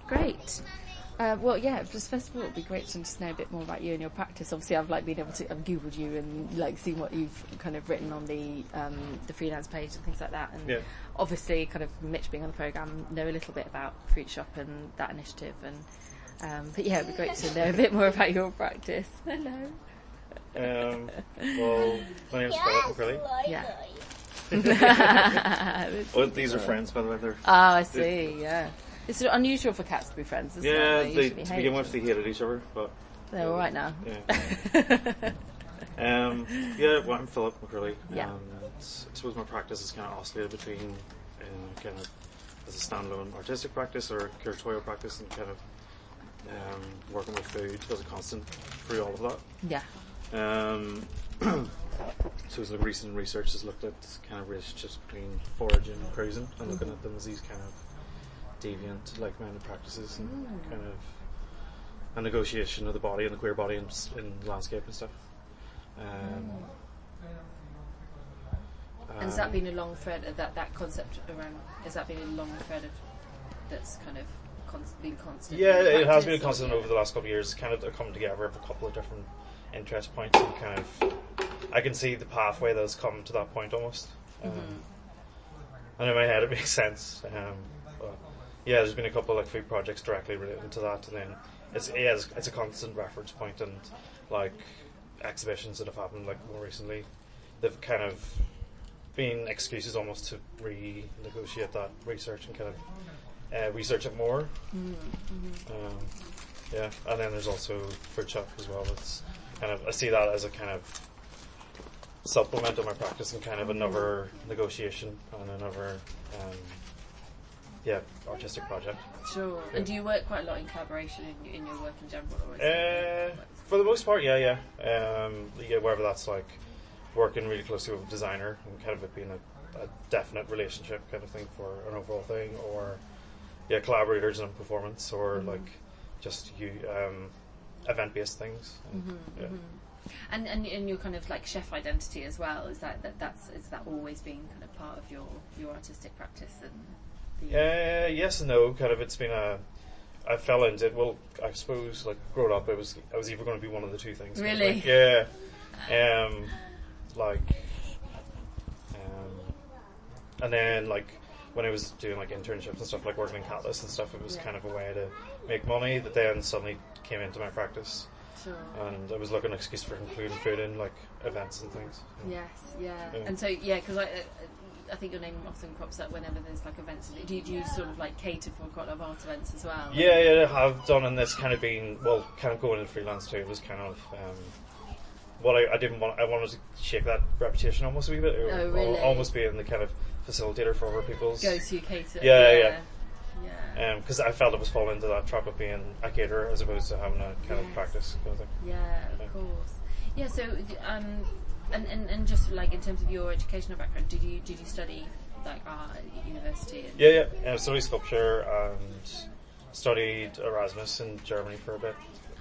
Great. Well, yeah, just first of all, it would be great to just know a bit more about you and your practice. Obviously, I've been able to, I've Googled you and seen what you've kind of written on the freelance page and things like that. And obviously, kind of Mitch being on the programme, know a little bit about Fruit Shop and that initiative. And but yeah, it'd be great to know a bit more about your practice. Hello. Well, my name's Philip McCurley. Yeah. Well, these are friends, by the way. I see. Yeah. It's unusual for cats to be friends, isn't it? They to begin with, they hated each other, but they're all right now. Well, I'm Philip McCurley. Yeah. I suppose my practice is kind of oscillated between kind of as a standalone artistic practice or curatorial practice, and kind of working with food as a constant through all of that. Yeah. So the recent research has looked at kind of relationships between foraging and cruising, and looking at them as these kind of deviant, like-minded practices, and kind of a negotiation of the body and the queer body in landscape and stuff. And has that been a long thread of that concept around? Has that been a long thread of that's kind of been constant? Yeah, it has been a constant over the last couple of years. Kind of come together of a couple of different interest points, and kind of I can see the pathway that's come to that point almost. And in my head, it makes sense. But yeah, there's been a couple of food projects directly related to that, and then it's a constant reference point, and like exhibitions that have happened like more recently, they've kind of been excuses almost to renegotiate that research and kind of research it more. Yeah, and then there's also Fruit Shop as well. It's kind of I see that as a kind of supplement of my practice and kind of another negotiation and another artistic project. Sure. Yeah. And do you work quite a lot in collaboration in your work in general? Or is it for the most part, yeah. Wherever that's like working really closely with a designer and kind of it being a definite relationship kind of thing for an overall thing, or collaborators in a performance, or like just event-based things. And your kind of like chef identity as well, is that always been kind of part of your artistic practice? And yes and no. Kind of, it's been I fell into it. Well, I suppose like growing up, I was either going to be one of the two things. Really? Yeah. And then like when I was doing like internships and stuff, like working in Catalyst and stuff, it was kind of a way to make money that then suddenly came into my practice. Sure. And I was looking at an excuse for including food in like events and things. Yes, yeah. And so because I think your name often crops up whenever there's like events. Do you sort of like cater for quite a lot of art events as well? Yeah, I have done, and this kind of been kind of going into freelance too. It was kind of what I didn't want. I wanted to shake that reputation almost a wee bit. Oh, really? Almost being the kind of facilitator for other people's go-to cater. Yeah. Because I felt it was falling into that trap of being a caterer as opposed to having a kind of practice kind of thing. Yeah, of course. Yeah, so and just like in terms of your educational background, did you study like art at university? I studied sculpture and studied Erasmus in Germany for a bit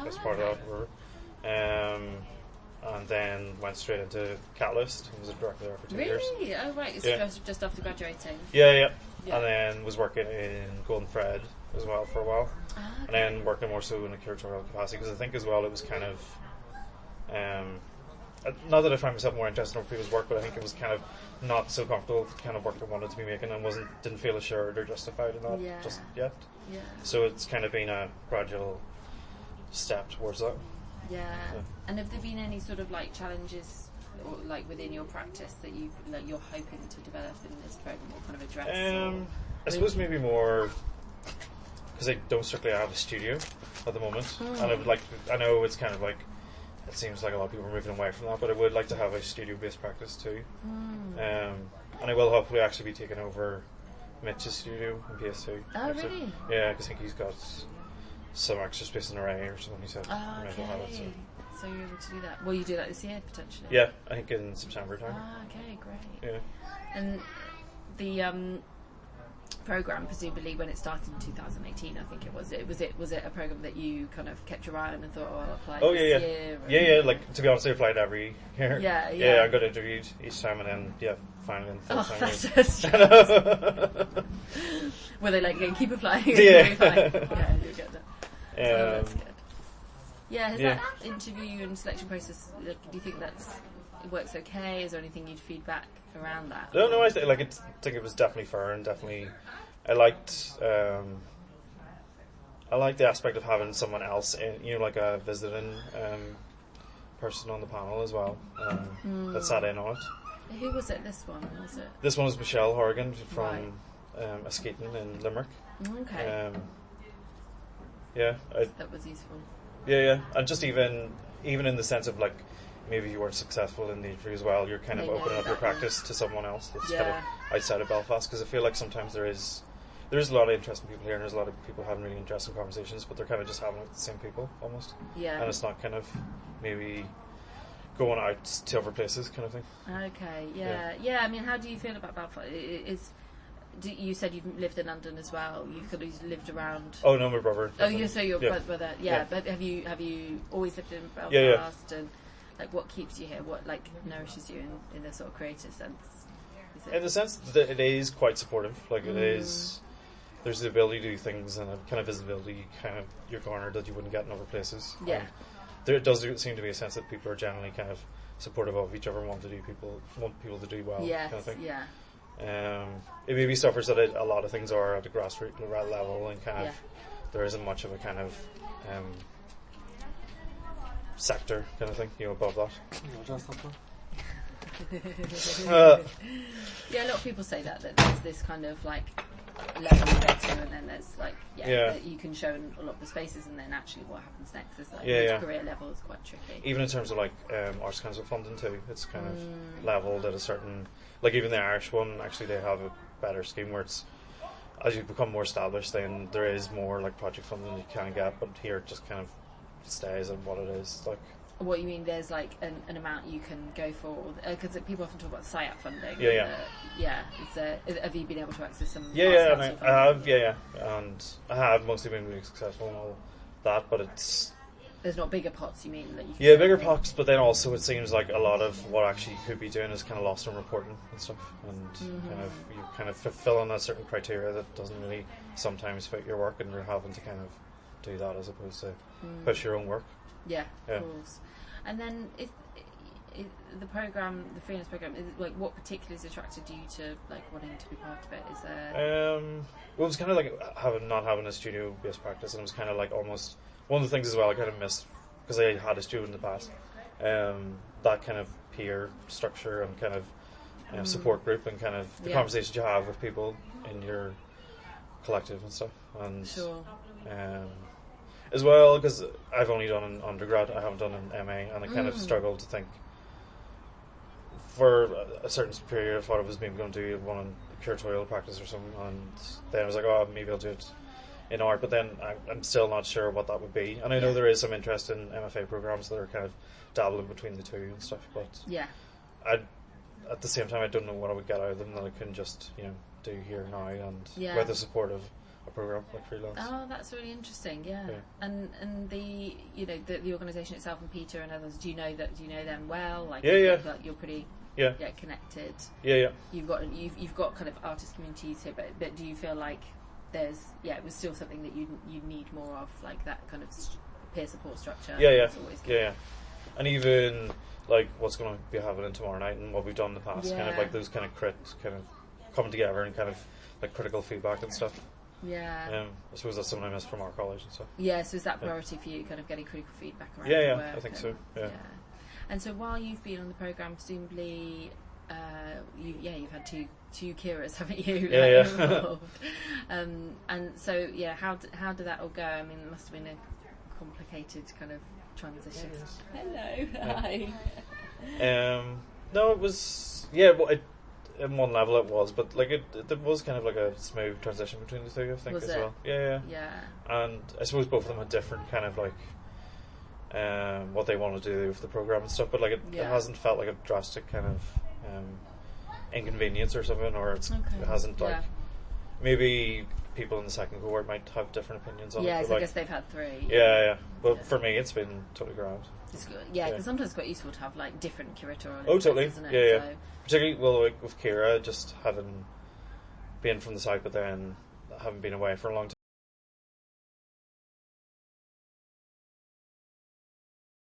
as part of that. And then went straight into Catalyst and was a director there for 2 years. Really? Oh, right. It's just after graduating. Yeah. And then was working in Golden Thread as well for a while. Okay. And then working more so in a curatorial capacity, because I think as well it was kind of not that I find myself more interested in other people's work, but I think it was kind of not so comfortable with the kind of work I wanted to be making, and didn't feel assured or justified in that just yet. Yeah. So it's kind of been a gradual step towards that. Yeah. And have there been any sort of like challenges, or like within your practice that you're hoping to develop in this program, or kind of address? I suppose maybe more because I don't strictly have a studio at the moment, and I know it's kind of like it seems like a lot of people are moving away from that, but I would like to have a studio-based practice too. And I will hopefully actually be taking over Mitch's studio in PS2. Oh, really? Yeah, because I think he's got some extra space in Array or something, he said. Oh, okay. So you're able to do that. Will you do that this year, potentially? Yeah, I think in September time. Okay, great. Yeah. And the program, presumably when it started in 2018, I think it was it a program that you kind of kept your eye on and thought, oh, I'll apply this year? Yeah. Like, to be honest, I applied every year. Yeah. I got interviewed each time, and then finally in full time. That's were they like, keep applying? Yeah. You get that. That's good. Yeah, has that interview and selection process, do you think it works okay? Is there anything you'd feedback around that? No, I think it was definitely fair, and definitely I liked the aspect of having someone else in, like a visiting person on the panel as well, that sat in on it. Who was it, this one? This one was Michelle Horgan from Askeaton in Limerick. Okay. That was useful. Yeah, and just even in the sense of like, maybe you weren't successful in the interview as well, you're kind of opening up your practice to someone else that's kind of outside of Belfast, because I feel like sometimes there is a lot of interesting people here, and there's a lot of people having really interesting conversations, but they're kind of just having it with the same people almost. Yeah. And it's not kind of maybe going out to other places kind of thing. Okay. Yeah. I mean, how do you feel about Belfast? You said you've lived in London as well. You've kind of lived around. Oh no, my brother. So your brother. Yeah. But have you always lived in Belfast? Yeah. And like, what keeps you here? What like nourishes you in a sort of creative sense? In the sense that it is quite supportive. Like it is. There's the ability to do things and a kind of visibility, kind of you're garnered that you wouldn't get in other places. Yeah. And there does seem to be a sense that people are generally kind of supportive of each other, want people to do well. Yes. Kind of thing. Yeah. It maybe suffers that a lot of things are at the grassroots level, and kind of there isn't much of a kind of sector kind of thing, above that. Yeah, a lot of people say that there's this kind of like level you get to, and then there's like that you can show in a lot of the spaces, and then actually what happens next is like career level is quite tricky. Even in terms of like Arts Council funding too, it's kind of levelled at a certain, like even the Irish one, actually they have a better scheme where it's, as you become more established, then there is more like project funding you can get, but here it just kind of stays at what it is. Like, what you mean? There's like an amount you can go for, because people often talk about SciAP funding. Have you been able to access some? I have. And I have mostly been really successful and all that, but it's. There's not bigger pots, you mean? That you can bigger pots, but then also it seems like a lot of what actually you could be doing is kind of lost in reporting and stuff, and you kind of fulfilling a certain criteria that doesn't really sometimes fit your work, and you're having to kind of do that as opposed to push your own work. Yeah, of course. And then the program, the freelance program, is like, what particulars attracted you to like wanting to be part of it? Is there? Well, it was kind of like not having a studio-based practice, and it was kind of like almost one of the things as well I kind of missed, because I had a studio in the past. That kind of peer structure and kind of support group, and kind of the conversations you have with people in your collective and stuff, and as well, because I've only done an undergrad, I haven't done an MA, and I kind of struggled to think. For a certain period, I thought I was maybe going to do one on curatorial practice or something, and then I was like, maybe I'll do it in art, but then I'm still not sure what that would be. And I know there is some interest in MFA programs that are kind of dabbling between the two and stuff, but at the same time, I don't know what I would get out of them that I can just do here now, and with the support of a program like freelance. Oh, that's really interesting. Yeah. And the the organisation itself, and Peter and others. Do you know them well? Like, like you're pretty connected. Yeah. You've got kind of artist communities here, but do you feel like there's it was still something that you need more of, like that kind of peer support structure? Yeah. And even like what's going to be happening tomorrow night, and what we've done in the past, kind of like those kind of coming together and kind of like critical feedback and stuff. Yeah. I suppose that's something I missed from our college and stuff. Yeah, so is that priority for you, kind of getting critical feedback around your work? I think so. Yeah. And so while you've been on the programme, presumably, you've had two Kiras, haven't you? Involved. And so how did that all go? I mean, it must have been a complicated kind of transition. Hello, hi. No, it was in one level it was, but like it was kind of like a smooth transition between the two, I think, as well. Yeah. And I suppose both of them had different kind of like what they wanted to do with the program and stuff, but like it hasn't felt like a drastic kind of inconvenience or something, or it hasn't like maybe people in the second cohort might have different opinions on it. Yeah, so I guess they've had 3. Yeah. But for me, it's been totally grand. It's good. Yeah, because sometimes it's quite useful to have like different curatorial. Totally. Isn't it? Yeah. So. Particularly with Kira, just having been from the south, but then having been away for a long time.